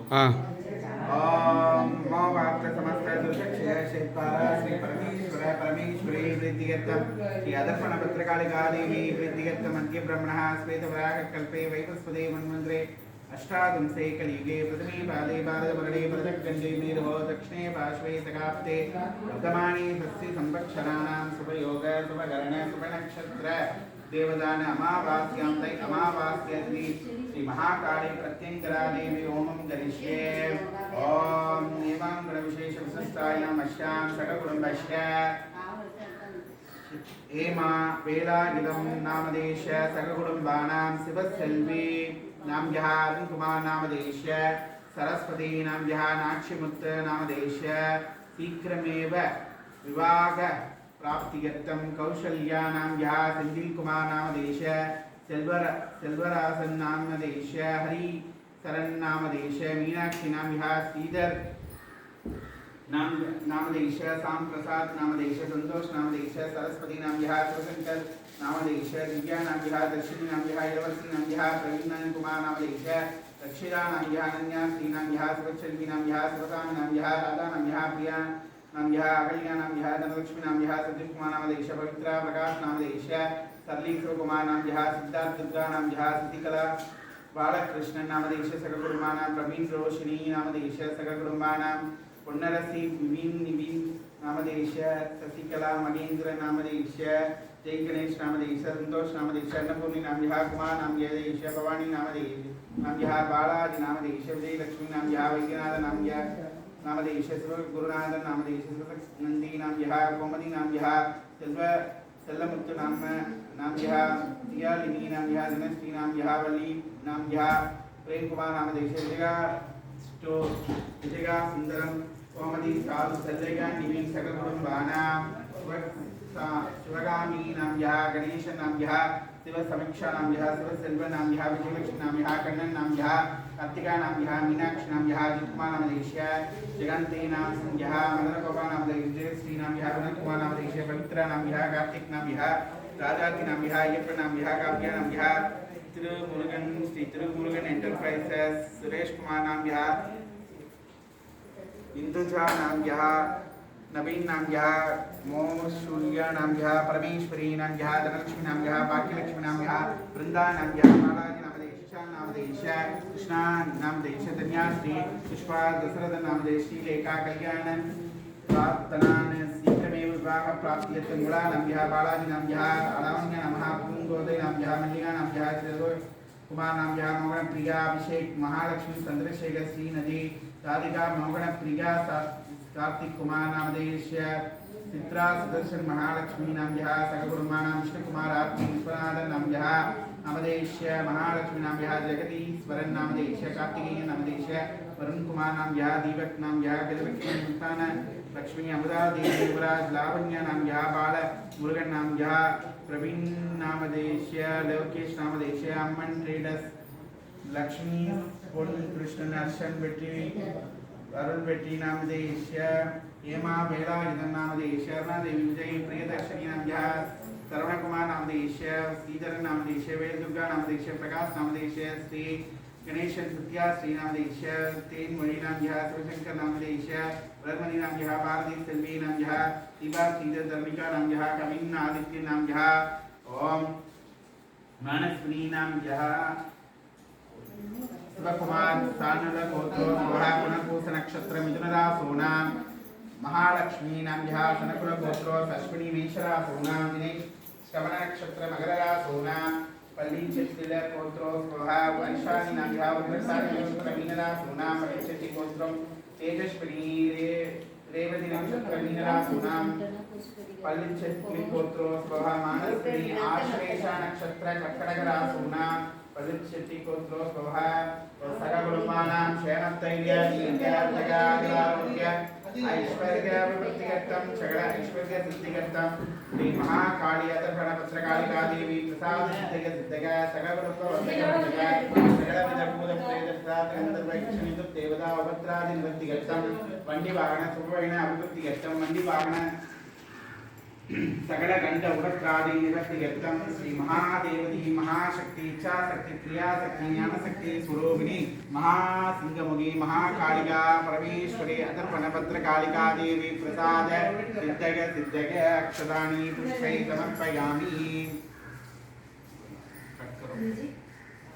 ओम मोवाप्त समस्त दुर्क्षय शिवपाल श्री परमेश्वर परमेश्वरी वृद्धिगतम श्री अदर्पण भद्रकालिका देवी वृद्धिगतम मध्य ब्रह्मणः श्वेतवराह कल्पे वैवस्वते मन्वन्त्रे अष्टादंसे कलियुगे प्रथमे पादे भारतवर्णे प्रजगण्डे मेरुहो दक्षिणे पार्श्वे सकाप्ते वर्धमाने षष्ठी संवत्सराणां शुभयोग शुभकरण शुभनक्षत्र देवदान अमावास्यां तै अमावास्यति श्री महाकाली प्रत्यंकरा देवी ओमं करिष्ये ओम एवं गणविशेष विशिष्टायां अश्यां सककुटुम्बस्य हेमा वेलागिदं नामदेश सककुटुम्बानां शिवसेल्वी नाम्यः अरुणकुमार नामदेश सरस्वती नाम्यः नाक्षिमुत् नामदेश शीघ्रमेव विवाह प्राप्तियर्थं कौशल्या नाम्यः सेन्थिल्कुमार नामदेश सेल्वरासन नामदेश हरि शरण नामदेश मीनाक्षी नाम्यः श्रीधर नामदेश साम प्रसाद नामदेश संतोष नामदेश सरस्वती नाम्यः शिवशंकर नामदेश दिव्या नाम्यः दर्शिनी नाम्यः इलवर्ती नाम्यः प्रवीण कुमार नामदेश दक्षिणा नाम्यः अनन्या श्री नाम्यः शिवचंदी नाम्यः शिवकामी नाम्यः राधा नाम्यः प्रिया नाम्यः अकल्या नाम्यः धनलक्ष्मी नाम्यः सतीश कुमार नामदेश पवित्रा प्रकाश नामदेश सरलीश्वर कुमार नाम्यः सिद्धार्थ दुर्गा नाम्यः सतिकला बालकृष्ण नामदेश सककुटुम्बानां प्रवीण रोशिनी नामदेश सककुटुम्बानां पुण्यरसी विवीन निवीन नामदेश शशिकला मगेंद्र नामदेश जय गणेश नामदेश संतोष नामदेश अन्नपूर्णी नाम्यः कुमार नामदेश भवानी नामदेश बालाजी नामदेश विजयलक्ष्मी नाम्यः वैद्यनाथ नामदेश गुरुनाथ नामदेश नंदी नाम्यः कोमदी नाम्यः सेल्लमुत्तु नाम्यः दियालिनी नाम्यः धनश्री नाम्यः वल्ली नाम्यः प्रेम कुमार नामदेश विजया सुंदरम कोमदी साधु सल्लेगा निवीन सककुटुम्बानां शिवगामी नाम्यः गणेश नाम्यः शिव समीक्षा नाम्यः शिवसेल्व नाम्यः विजयलक्ष्मी नाम्यः कण्णन नाम्यः कार्तिका नाम्यः मीनाक्षी नाम्यः अजितकुमार नामदेश जगन्ते नाम्यः मदनगोपाल नामदेश जयश्री नाम्यः गुणकुमार नामदेश पवित्रा नाम्यः कार्तिक नाम्यः राजाति नाम्यः अय्यप्पन नाम्यः काव्या नाम्यः तिरुमुरुगन श्री तिरुमुरुगन एंटरप्राइजेस सुरेश कुमार नाम्यः इंदुजा नाम्यः नवीन नाम्यः मोशूल्या नाम्यः परमेश्वरी नाम्यः धनलक्ष्मी नाम्यः भाग्यलक्ष्मी नाम्यः वृंदा नाम्यः बालाजी नामदेश नामदेश कृष्णा नामदेश धन्याश्री पुष्पा दशरथ नामदेश लेखा कल्याण प्रार्थनान शीघ्रमेव विवाह प्राप्तियर्थं मुला नाम्यः बालाजी नाम्यः अलावण्य नमः पूंगोदय नाम्यः मल्लिका नाम्यः कुमार नाम्यः मोहन प्रिया अभिषेक महालक्ष्मी चंद्रशेखर श्री नदी राधिका मोहन प्रिया कार्तिक कुमार नामदेश चित्रा सुदर्शन महालक्ष्मी नाम्यः सककुटुम्बानां विष्णुकुमार आरती विश्वनाथन नाम्यः नामदेश महालक्ष्मी नाम्यः जगदीश्वरन नामदेश कार्तिकेय नामदेश वरुण कुमार नाम्यः दीपक नाम्यः गजलक्ष्मी मुक्तान लक्ष्मी अमृता देवी युवराज लावण्य नाम्यः बाल मुरुगन नाम्यः प्रवीण नामदेश लोकेश नामदेश अम्मन ट्रेडर्स लक्ष्मी कृष्ण नर्शन बेटी अरुण बेटी नामदेश हेमा वेला इदं नामदेश देवी विजय प्रियदर्शनी नाम्यः श्रवण कुमार नामदेश श्रीधर नामदेश वेद दुर्गा नामदेश प्रकाश नामदेश श्री गणेश तृतीया श्री नामदेश तेन मणि नाम्यः शिवशंकर नामदेश वर्मणि नाम्यः भारती सेल्वी नाम्यः दीपा श्रीधर धर्मिका नाम्यः कविन आदित्य नाम्यः ओम मानस्विनी नाम्यः शिवकुमार सानल गोत्रो पुनपूस नक्षत्र मिथुन राशोनां महालक्ष्मी नाम्यः सनकुल गोत्रो अश्विनी मेष राशोनां दिनेश श्रवण नक्षत्र मकर राशोनां पल्ली चित्तिल गोत्रो स्वहा वैशाली नाम्यः वृषभाद्रि नक्षत्र मीन राशोनां पल्ली गोत्रो तेजस्विनी रेवती नक्षत्र मीन राशोनां पल्ली चित्तिल गोत्रो स्वहा मानस्विनी आश्लेष नक्षत्र कर्कटक राशोनां पल्ली गोत्रो स्वहा सककुटुम्बानां क्षेमस्थैर्य दीर्घायुर्दारोग्य ऐश्वर्य वृत्तिगतं सकल ऐश्वर्य सिद्धिगतं श्री महाकाली अदर्पण भद्रकालिका देवी प्रसाद सिद्धग सकलवृत्तवर्धक सकल विदभूत प्रेतप्रात गंधर्वैक्षणिक देवता उपद्रादि निवृत्तिगतं वंडी वाहन शुभवैन अभिवृत्तिगतं वंडी वाहन सकल गंड उरत्रादि निरतिगतं श्री महादेवती महाशक्ति इच्छा शक्ति क्रिया शक्ति ज्ञान शक्ति स्वरूपिणी महासिंहमुखी महाकालिका परमेश्वरी अतर्पण भद्रकालिका देवी प्रसाद सिद्धग अक्षतानि पुष्पै समर्पयामि।